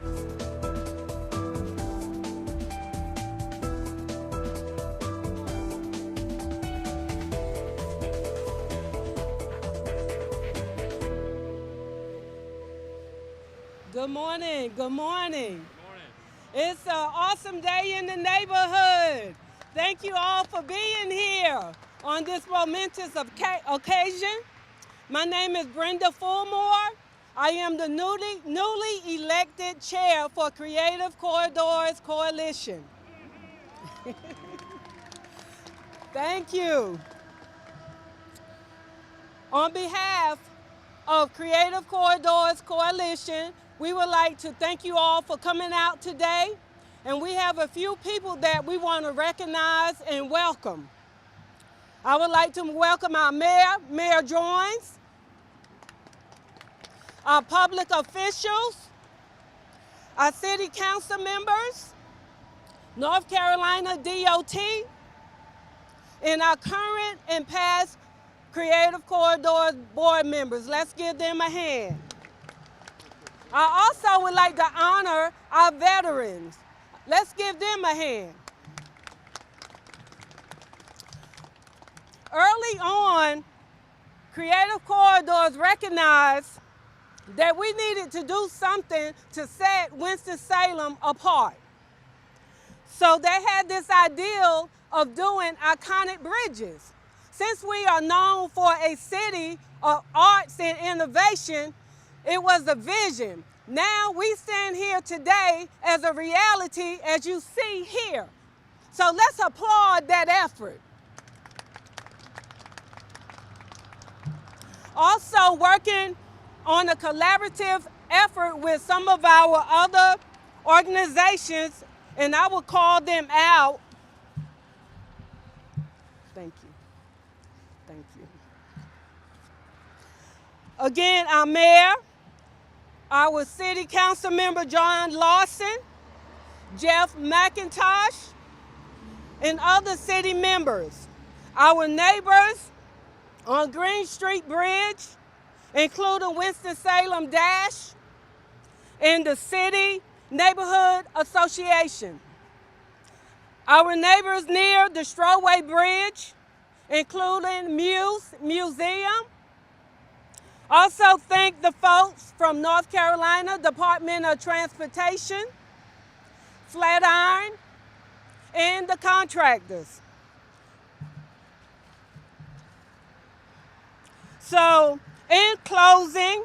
Good morning, good morning. It's an awesome day in the neighborhood. Thank you all for being here on this momentous occasion. My name is Brenda Fulmore. I am the newly elected chair for Creative Corridors Coalition. Thank you. On behalf of Creative Corridors Coalition, we would like to thank you all for coming out today. And we have a few people that we want to recognize and welcome. I would like to welcome our mayor, Mayor Joins, our public officials, our city council members, North Carolina DOT, and our current and past Creative Corridors board members. Let's give them a hand. I also would like to honor our veterans. Let's give them a hand. Early on, Creative Corridors recognized that we needed to do something to set Winston-Salem apart. So they had this ideal of doing iconic bridges. Since we are known for a city of arts and innovation, it was a vision. Now we stand here today as a reality, as you see here. So let's applaud that effort. Also working on a collaborative effort with some of our other organizations, and I will call them out. Thank you. Thank you. Again, our mayor, our city council member John Lawson, Jeff McIntosh, and other city members. Our neighbors on Green Street Bridge, including Winston-Salem Dash and the City Neighborhood Association. Our neighbors near the Strawway Bridge, including Museum. Also thank the folks from North Carolina Department of Transportation, Flatiron, and the contractors. So, in closing,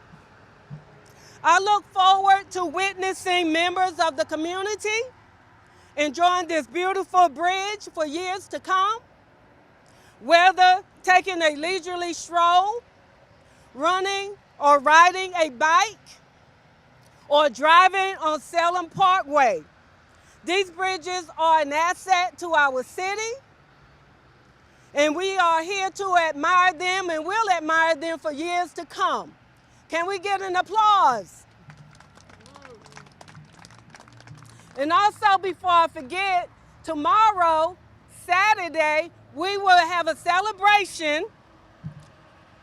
I look forward to witnessing members of the community enjoying this beautiful bridge for years to come, whether taking a leisurely stroll, running or riding a bike, or driving on Salem Parkway. These bridges are an asset to our city, and we are here to admire them and will admire them for years to come. Can we get an applause? And also, before I forget, tomorrow, Saturday, we will have a celebration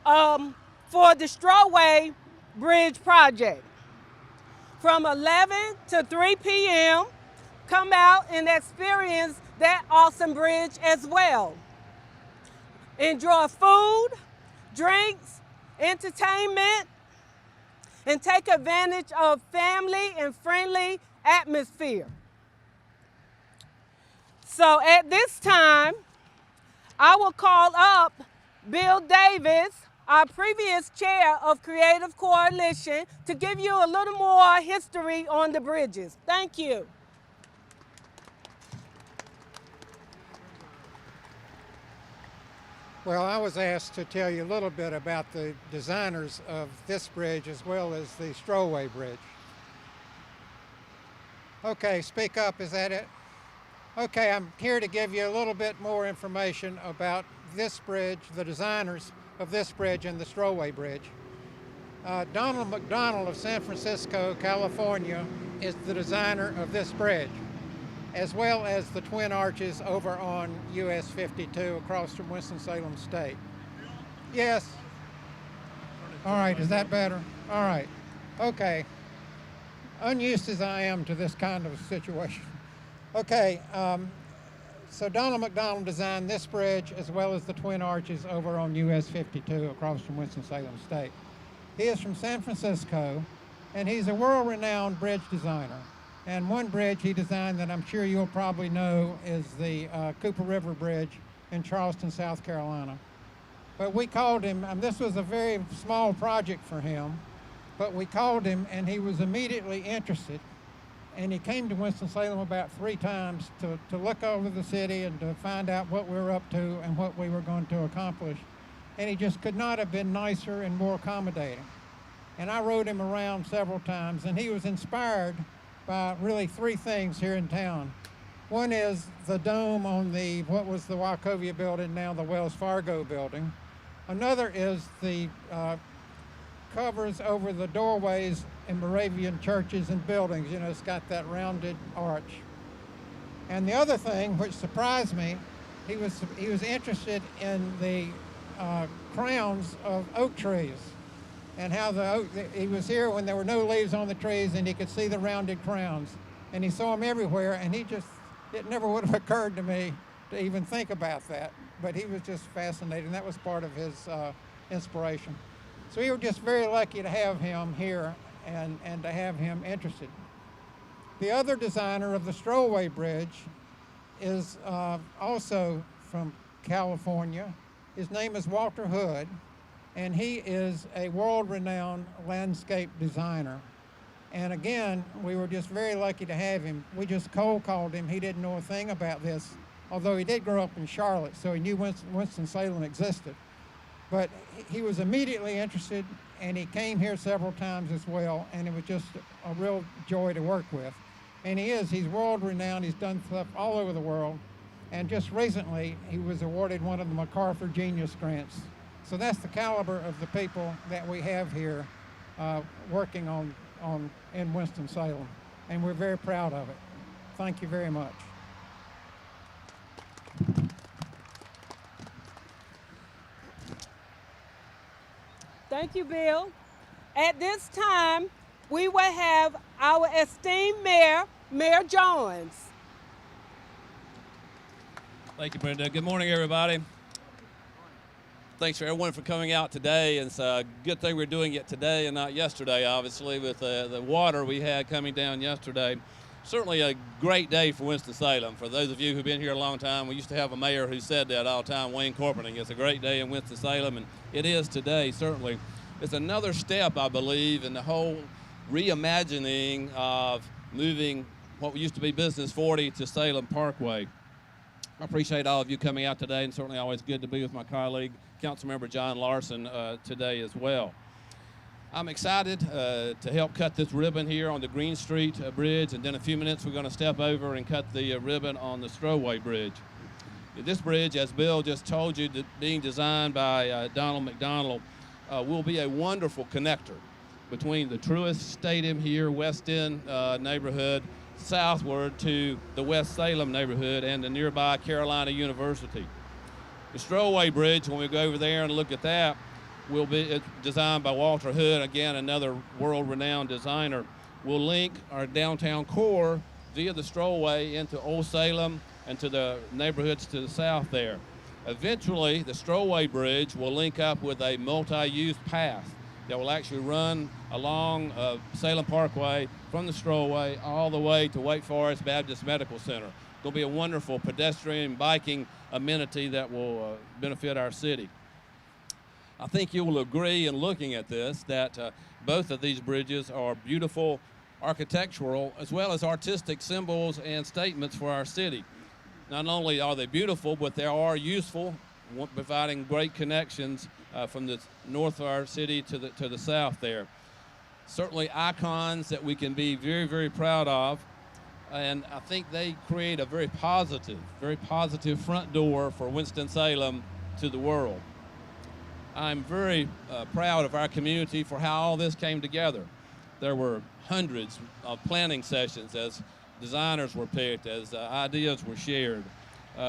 for the Strawway Bridge project. From 11 to 3 p.m., come out and experience that awesome bridge as well. Enjoy food, drinks, entertainment, and take advantage of family and friendly atmosphere. So at this time, I will call up Bill Davis, our previous chair of Creative Coalition, to give you a little more history on the bridges. Thank you. Well, I was asked to tell you a little bit about the designers of this bridge as well as the Strawway Bridge. Okay, speak up, is that it? Okay, I'm here to give you a little bit more information about this bridge, the designers of this bridge and the Strawway Bridge. Donald McDonald of San Francisco, California, is the designer of this bridge, as well as the twin arches over on US 52 across from Winston-Salem State. Yes. All right, is that better? All right, okay. unused as I am to this kind of situation. Okay, so Donald McDonald designed this bridge as well as the twin arches over on US 52 across from Winston-Salem State. He is from San Francisco, and he's a world-renowned bridge designer. And one bridge he designed that I'm sure you'll probably know is the Cooper River Bridge in Charleston, South Carolina. But we called him, and this was a very small project for him, but we called him and he was immediately interested. And he came to Winston-Salem about 3 times to look over the city and to find out what we were up to and what we were going to accomplish. And he just could not have been nicer and more accommodating. And I rode him around several times, and he was inspired by really 3 things here in town. One is the dome on what was the Wachovia building, now the Wells Fargo building. Another is the covers over the doorways in Moravian churches and buildings. You know, it's got that rounded arch. And the other thing, which surprised me, he was interested in the crowns of oak trees, and how he was here when there were no leaves on the trees and he could see the rounded crowns. And he saw them everywhere, and it never would have occurred to me to even think about that. But he was just fascinated, and that was part of his inspiration. So we were just very lucky to have him here and to have him interested. The other designer of the Strollway Bridge is also from California. His name is Walter Hood, and he is a world-renowned landscape designer. And again, we were just very lucky to have him. We just cold called him. He didn't know a thing about this, although he did grow up in Charlotte, so he knew Winston-Salem existed. But he was immediately interested, and he came here several times as well, and it was just a real joy to work with. And he's world-renowned. He's done stuff all over the world. And just recently, he was awarded one of the MacArthur Genius Grants. So that's the caliber of the people that we have here working in Winston-Salem, and we're very proud of it. Thank you very much. Thank you, Bill. At this time, we will have our esteemed mayor, Mayor Jones. Thank you, Brenda. Good morning, everybody. Thanks for everyone for coming out today. It's a good thing we're doing it today and not yesterday, obviously, with the water we had coming down yesterday. Certainly a great day for Winston-Salem. For those of you who've been here a long time, we used to have a mayor who said that all the time, Wayne Corpening. It's a great day in Winston-Salem, and it is today, certainly. It's another step, I believe, in the whole reimagining of moving what used to be Business 40 to Salem Parkway. I appreciate all of you coming out today, and certainly always good to be with my colleague, Councilmember John Larson, today as well. I'm excited to help cut this ribbon here on the Green Street Bridge, and then in a few minutes we're going to step over and cut the ribbon on the Strollway Bridge. This bridge, as Bill just told you, being designed by Donald McDonald, will be a wonderful connector between the Truist Stadium here, West End neighborhood, southward to the West Salem neighborhood and the nearby Carolina University. The Strollway Bridge, when we go over there and look at that, will be designed by Walter Hood, again another world-renowned designer, will link our downtown core via the Strollway into Old Salem and to the neighborhoods to the south there. Eventually, the Strollway Bridge will link up with a multi-use path that will actually run along Salem Parkway from the Strollway all the way to Wake Forest Baptist Medical Center. It'll be a wonderful pedestrian biking amenity that will benefit our city. I think you will agree in looking at this that both of these bridges are beautiful architectural as well as artistic symbols and statements for our city. Not only are they beautiful, but they are useful, providing great connections from the north of our city to the south there. Certainly icons that we can be very, very proud of, and I think they create a very positive front door for Winston-Salem to the world. I'm very proud of our community for how all this came together. There were hundreds of planning sessions as designers were picked, as ideas were shared.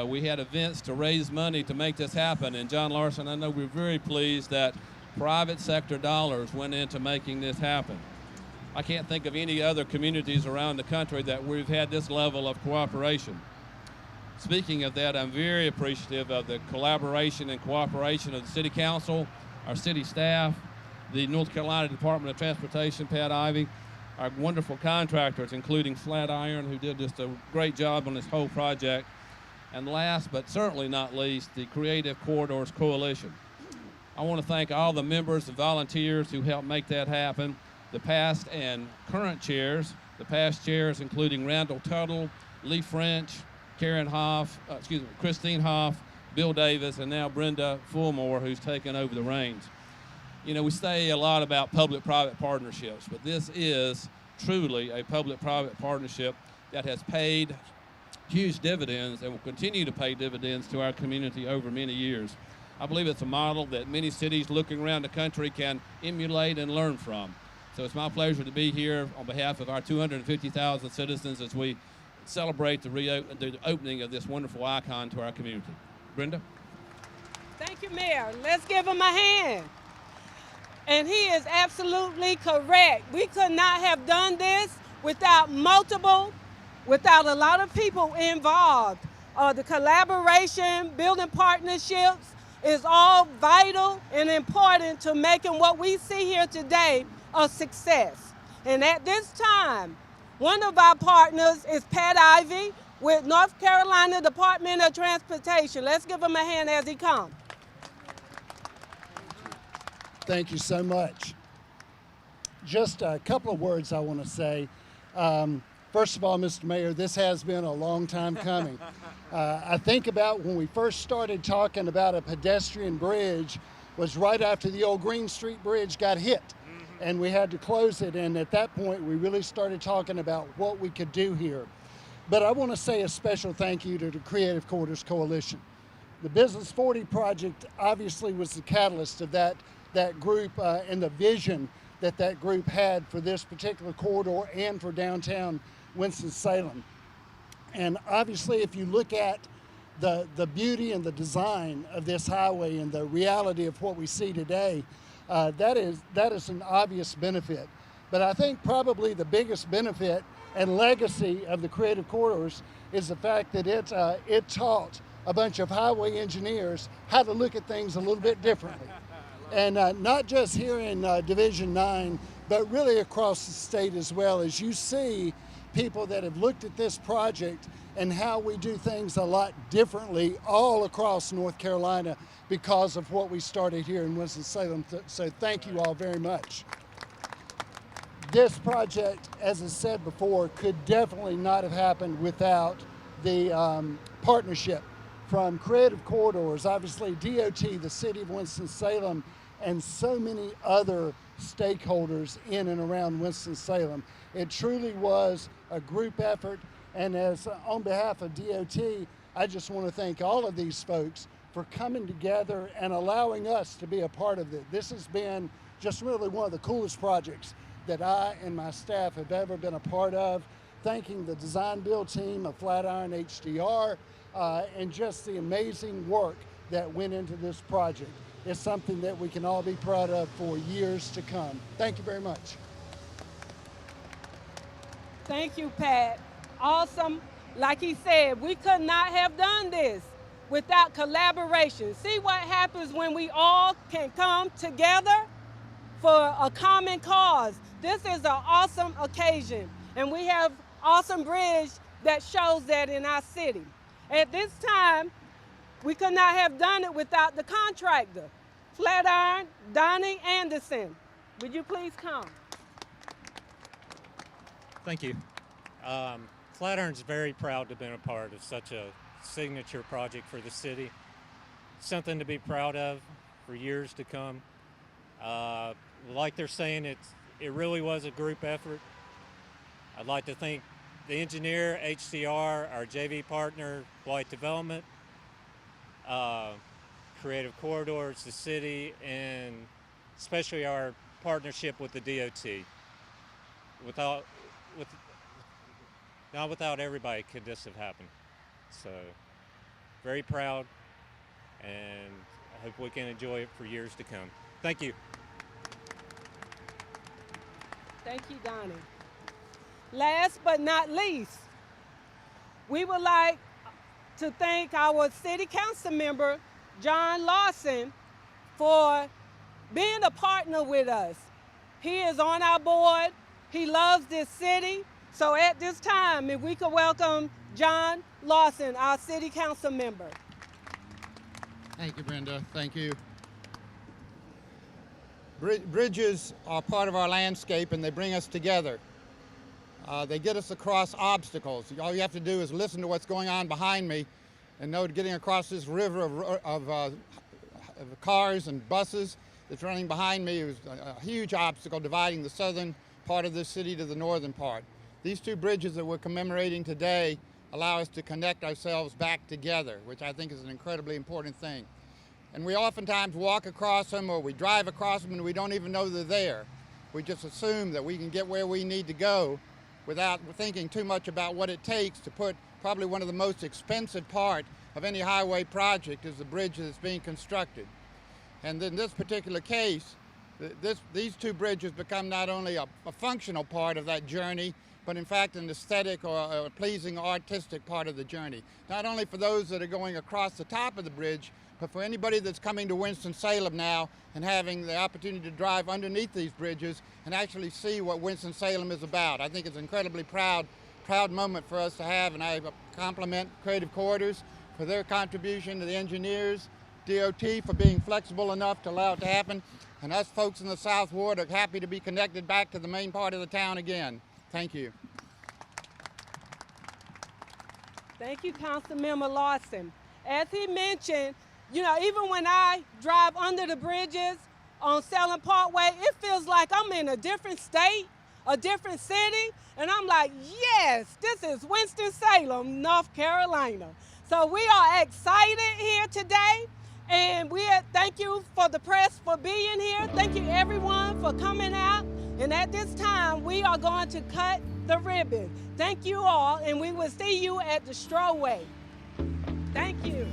We had events to raise money to make this happen, and John Larson, I know we're very pleased that private sector dollars went into making this happen. I can't think of any other communities around the country that we've had this level of cooperation. Speaking of that, I'm very appreciative of the collaboration and cooperation of the City Council, our city staff, the North Carolina Department of Transportation, Pat Ivey, our wonderful contractors, including Flatiron, who did just a great job on this whole project, and last but certainly not least, the Creative Corridors Coalition. I want to thank all the members and volunteers who helped make that happen, the past and current chairs, the past chairs including Randall Tuttle, Lee French, Christine Hoff, Bill Davis, and now Brenda Fulmore, who's taken over the reins. You know, we say a lot about public-private partnerships, but this is truly a public-private partnership that has paid huge dividends and will continue to pay dividends to our community over many years. I believe it's a model that many cities looking around the country can emulate and learn from. So it's my pleasure to be here on behalf of our 250,000 citizens as we celebrate the opening of this wonderful icon to our community. Brenda? Thank you, Mayor. Let's give him a hand. And he is absolutely correct. We could not have done this without a lot of people involved. The collaboration, building partnerships is all vital and important to making what we see here today a success. And at this time, one of our partners is Pat Ivey with North Carolina Department of Transportation. Let's give him a hand as he comes. Thank you so much. Just a couple of words I want to say. First of all, Mr. Mayor, this has been a long time coming. I think about when we first started talking about a pedestrian bridge was right after the old Green Street Bridge got hit. And we had to close it, and at that point we really started talking about what we could do here. But I want to say a special thank you to the Creative Corridors Coalition. The Business 40 project obviously was the catalyst of that group and the vision that group had for this particular corridor and for downtown Winston-Salem. And obviously if you look at the beauty and the design of this highway and the reality of what we see today, that is an obvious benefit. But I think probably the biggest benefit and legacy of the Creative Corridors is the fact that it taught a bunch of highway engineers how to look at things a little bit differently. And not just here in Division 9, but really across the state as well, as you see people that have looked at this project and how we do things a lot differently all across North Carolina because of what we started here in Winston-Salem. So thank you all very much. This project, as I said before, could definitely not have happened without the partnership from Creative Corridors, obviously DOT, the City of Winston-Salem, and so many other stakeholders in and around Winston-Salem. It truly was a group effort, and on behalf of DOT, I just want to thank all of these folks for coming together and allowing us to be a part of it. This has been just really one of the coolest projects that I and my staff have ever been a part of. Thanking the design build team of Flatiron HDR and just the amazing work that went into this project. It's something that we can all be proud of for years to come. Thank you very much. Thank you, Pat. Awesome. Like he said, we could not have done this without collaboration. See what happens when we all can come together for a common cause. This is an awesome occasion, and we have awesome bridge that shows that in our city. At this time, we could not have done it without the contractor, Flatiron, Donnie Anderson. Would you please come? Thank you. Flatiron's very proud to have been a part of such a signature project for the city. Something to be proud of for years to come. Like they're saying, it really was a group effort. I'd like to thank the engineer, HCR, our JV partner, White Development, Creative Corridors, the city, and especially our partnership with the DOT. Not without everybody could this have happened. So, very proud, and I hope we can enjoy it for years to come. Thank you. Thank you, Donnie. Last but not least, we would like to thank our city council member, John Lawson, for being a partner with us. He is on our board. He loves this city. So at this time, if we could welcome John Lawson, our city council member. Thank you, Brenda. Thank you. Bridges are part of our landscape and they bring us together. They get us across obstacles. All you have to do is listen to what's going on behind me and know that getting across this river of cars and buses that's running behind me is a huge obstacle dividing the southern part of this city to the northern part. These two bridges that we're commemorating today allow us to connect ourselves back together, which I think is an incredibly important thing. And we oftentimes walk across them or we drive across them and we don't even know they're there. We just assume that we can get where we need to go without thinking too much about what it takes to put probably one of the most expensive part of any highway project is the bridge that's being constructed. And in this particular case, these two bridges become not only a functional part of that journey, but in fact an aesthetic or a pleasing artistic part of the journey. Not only for those that are going across the top of the bridge, but for anybody that's coming to Winston-Salem now and having the opportunity to drive underneath these bridges and actually see what Winston-Salem is about. I think it's an incredibly proud moment for us to have, and I compliment Creative Corridors for their contribution, to the engineers, DOT for being flexible enough to allow it to happen, and us folks in the South Ward are happy to be connected back to the main part of the town again. Thank you. Thank you, Councilmember Lawson. As he mentioned, you know, even when I drive under the bridges on Salem Parkway, it feels like I'm in a different state, a different city, and I'm like, yes, this is Winston-Salem, North Carolina. So we are excited here today, and thank you for the press for being here. Thank you everyone for coming out, and at this time, we are going to cut the ribbon. Thank you all, and we will see you at the Strowway. Thank you.